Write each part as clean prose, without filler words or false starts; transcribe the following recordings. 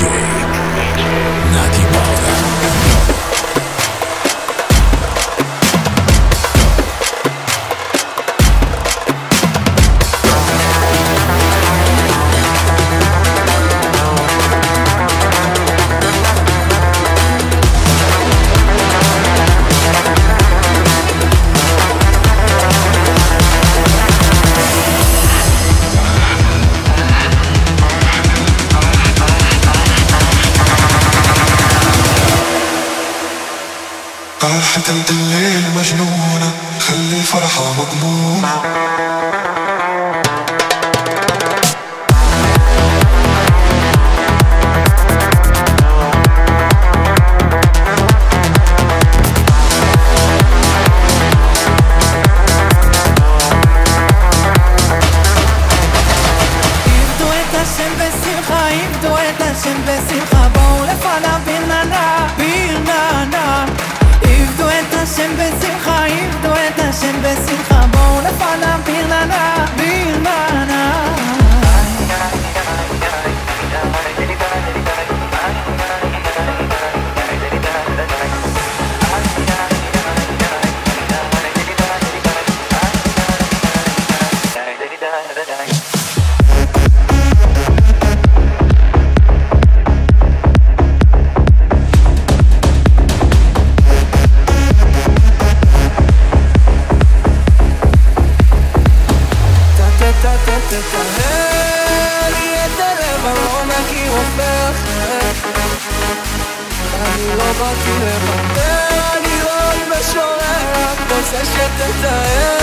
Nati Paola. راحت انت الليل مجنونة خلي الفرحة مضمونة יפדו את השם בשמחה, יפדו את השם בשמחה, בואו לפניו ברננה, ברננה. יפדו את השם בשמחה, יפדו את השם בשמחה, בואו לפניו ברננה, ברננה. תטהר לי את הלב, אני לא מכיר רופא אחר. אני לא באתי לוותר, אני לא משורר, רק רוצה שתטהר.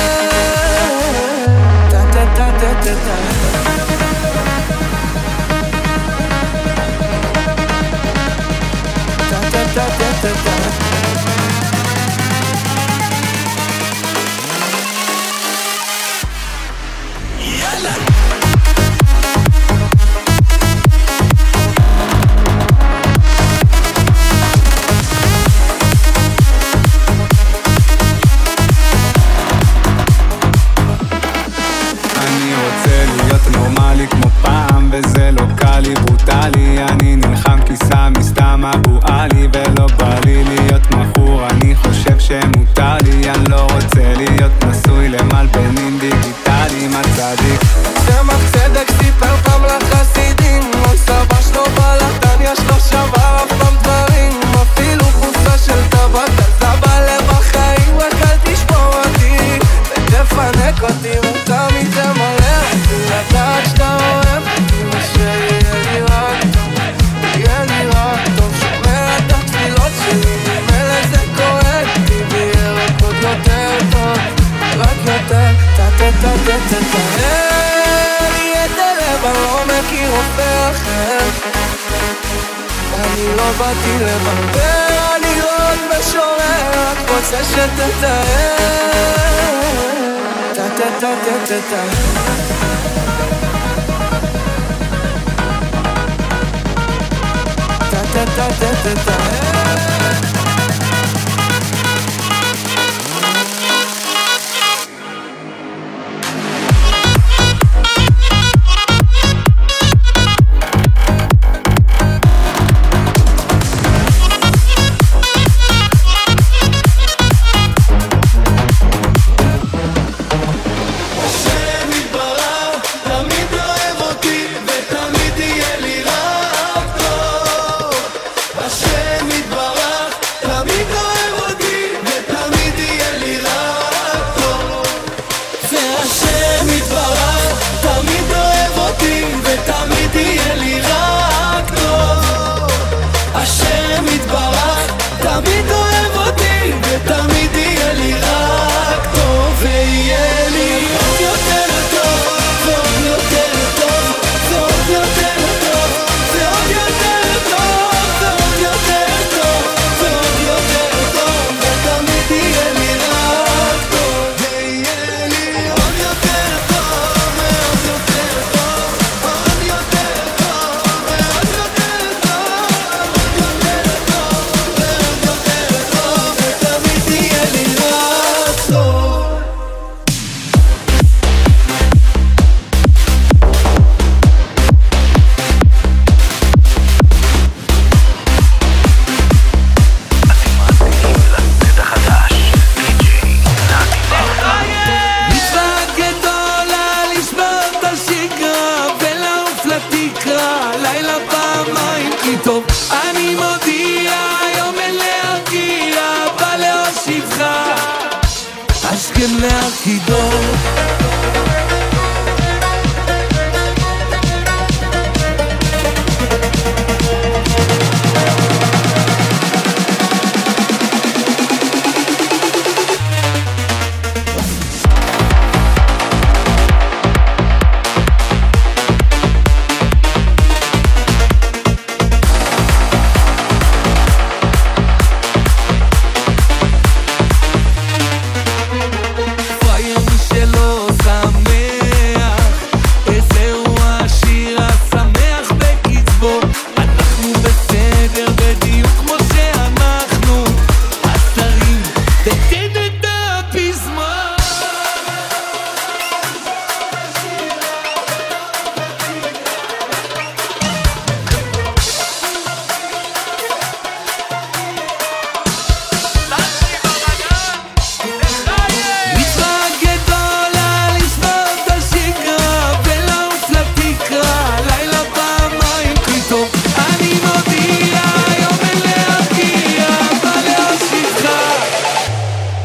נורמלי כמו פעם וזה לא קל לי ברוטלי אני נלחם כי סמי סתם אבו עלי ולא בא לי להיות מכור אני חושב שמותר לי אני לא רוצה להיות נשוי למלבנים דיגיטליים הצדיק צמח צדק סיפר פעם לחסידים אוי סבא שלו בלטן יש לו שבר אף פעם דברים אפילו חוסה של טבק עזה בלב החיים רק אל תשבור אותי ותפנק אותי ותמיד תמלא לדעת שאתה אוהב אותי ושיהיה לי רק טוב יהיה לי רק טוב שומע את התפילות שלי ממילא זה כואב לי ויהיה רק עוד יותר טוב רק יותר תטהר לי את הלב אני לא מכיר רופא אחר אני לא באתי לבלבל אני לא עוד משורר רק רוצה שתטהר אני מודיע, היום אין להרגיע, בא להושיבך השכם להרקידו.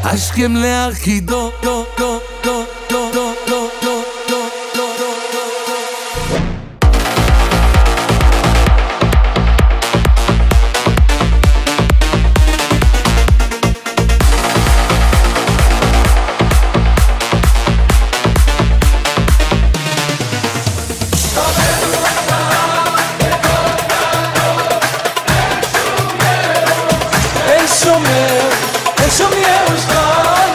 השכם להרקידו. אין שומר, אין שומר ושכן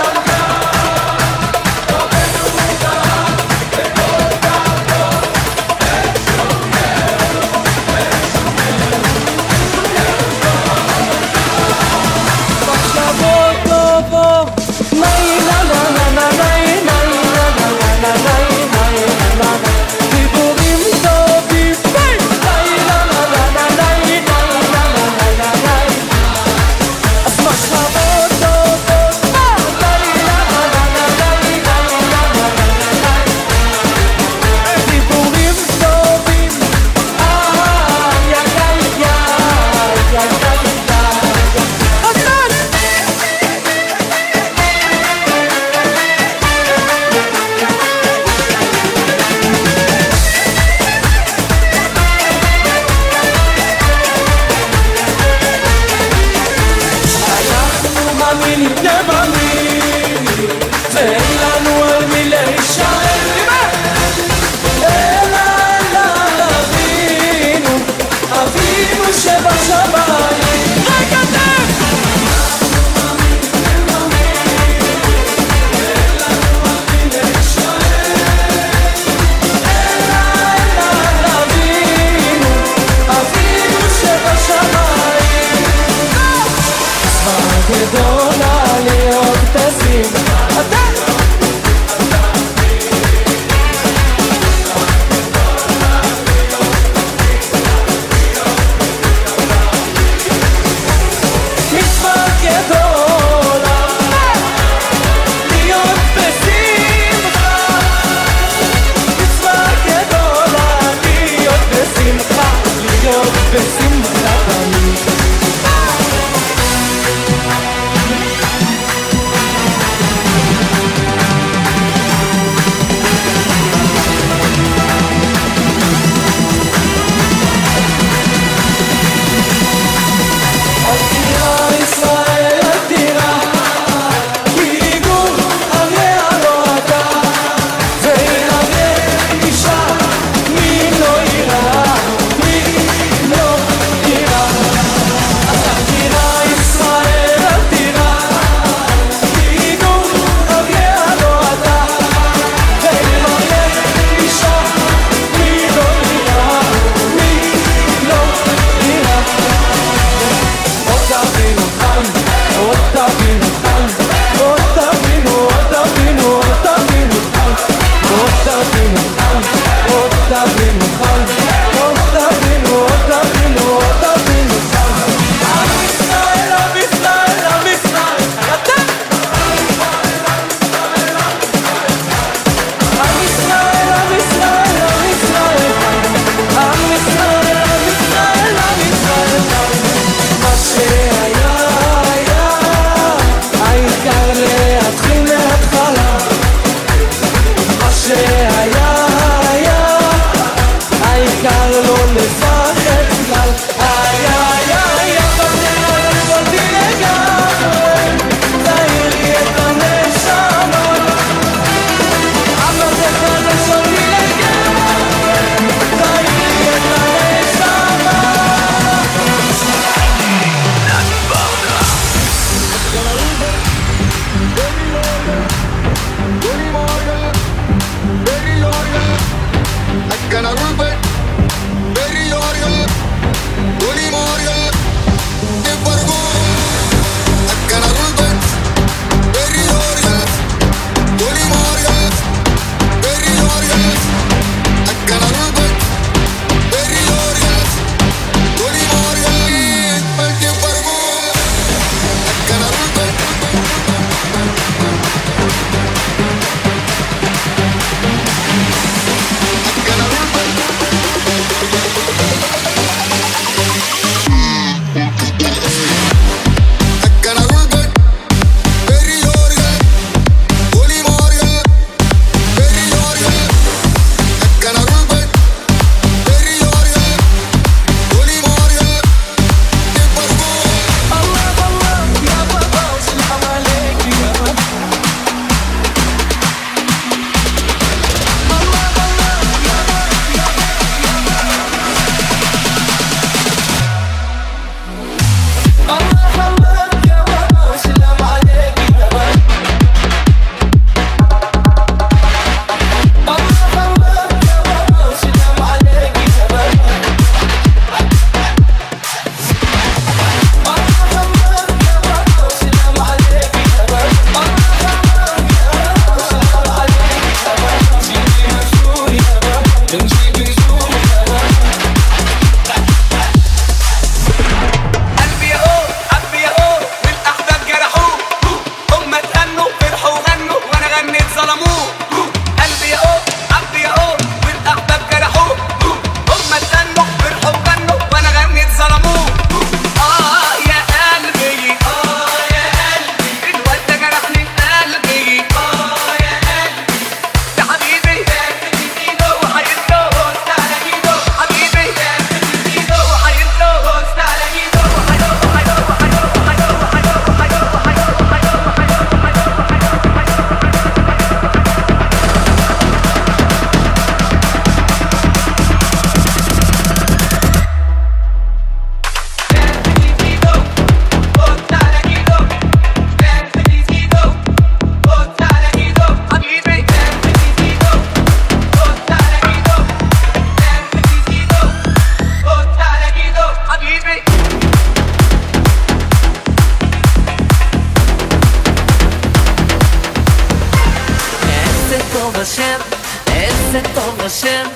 איזה טוב השם,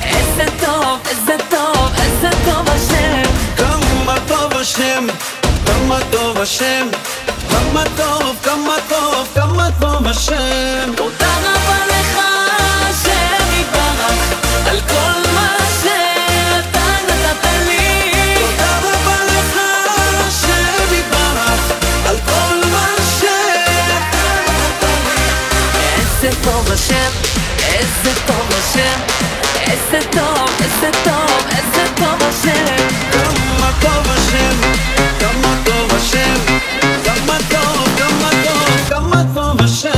איזה טוב, איזה טוב, איזה טוב השם. כמה טוב השם, כמה טוב השם, כמה טוב, כמה טוב, כמה טוב השם. תודה רבה לך השם יתברך על כל מה שאתה נתת לי. תודה רבה לך השם יתברך על כל מה שאתה נתת לי. איזה טוב השם, איזה טוב השם, איזה טוב, איזה טוב, איזה טוב השם. כמה טוב השם, כמה טוב השם, כמה טוב, כמה טוב, כמה טוב השם.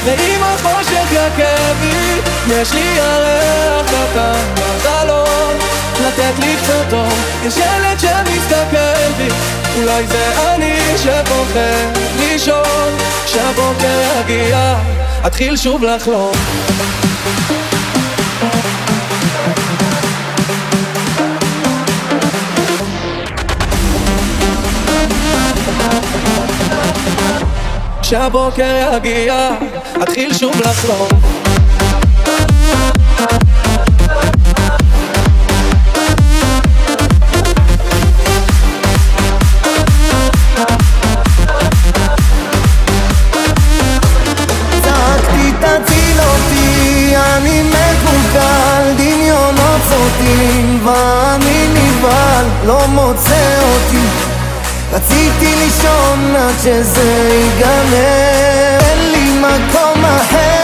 ועם החושך יכה בי, יש לי ירח קטן בחלון, לתת לי קצת אור. יש ילד שמסתכל בי, אולי זה אני שפוחד לישון. כשהבוקר יגיע, אתחיל שוב לחלום. כשהבוקר יגיע, אתחיל שוב לחלום. צעקתי תציל אותי, אני מקולקל, דמיונות סוטים ואני נבהל, לא מוצא אותי. רציתי לישון עד שזה ייגמר, אין לי מקום אחר.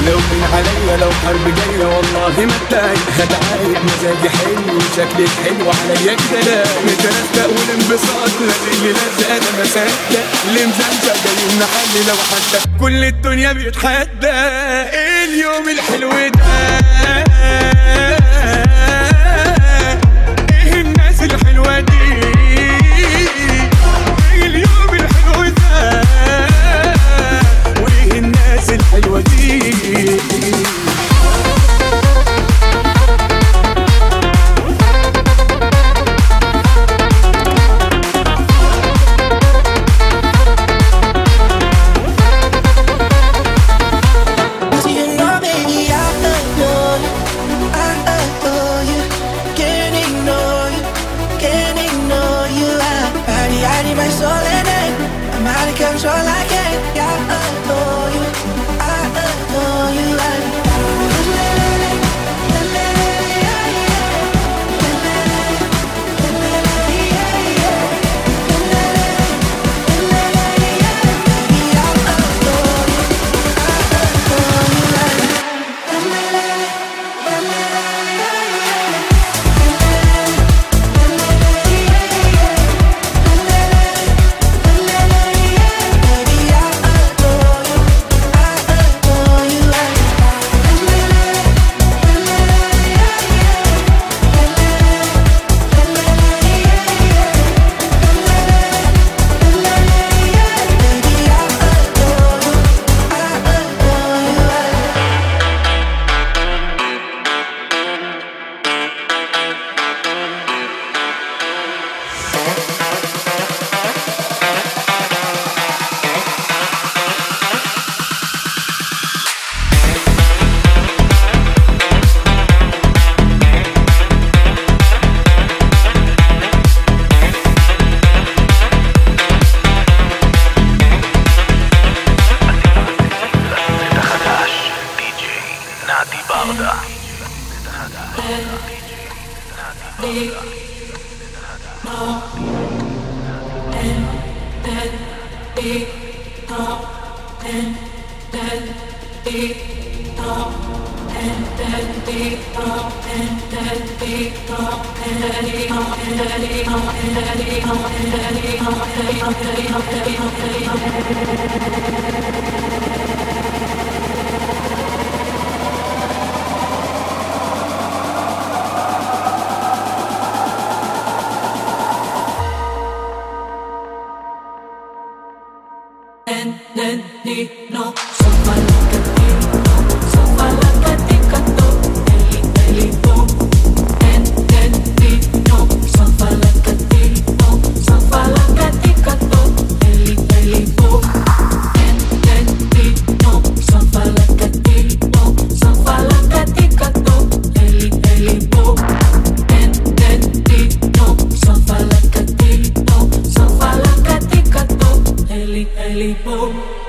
لو من عليا لو حرب جاية والله ما اتضايق، هتعايق مزاجي حلو وشكلك حلو عليا كده مترستق والانبساط لازق لي لازق انا ما صدق اللي مزمزق جاي محلي لو حتى كل الدنيا بيتحدى اليوم الحلو ده ايه الناس الحلوة دي اليوم الحلو ده وايه الناس الحلوة دي Control I can't, yeah, I adore you, I adore you, I Ellie Boom.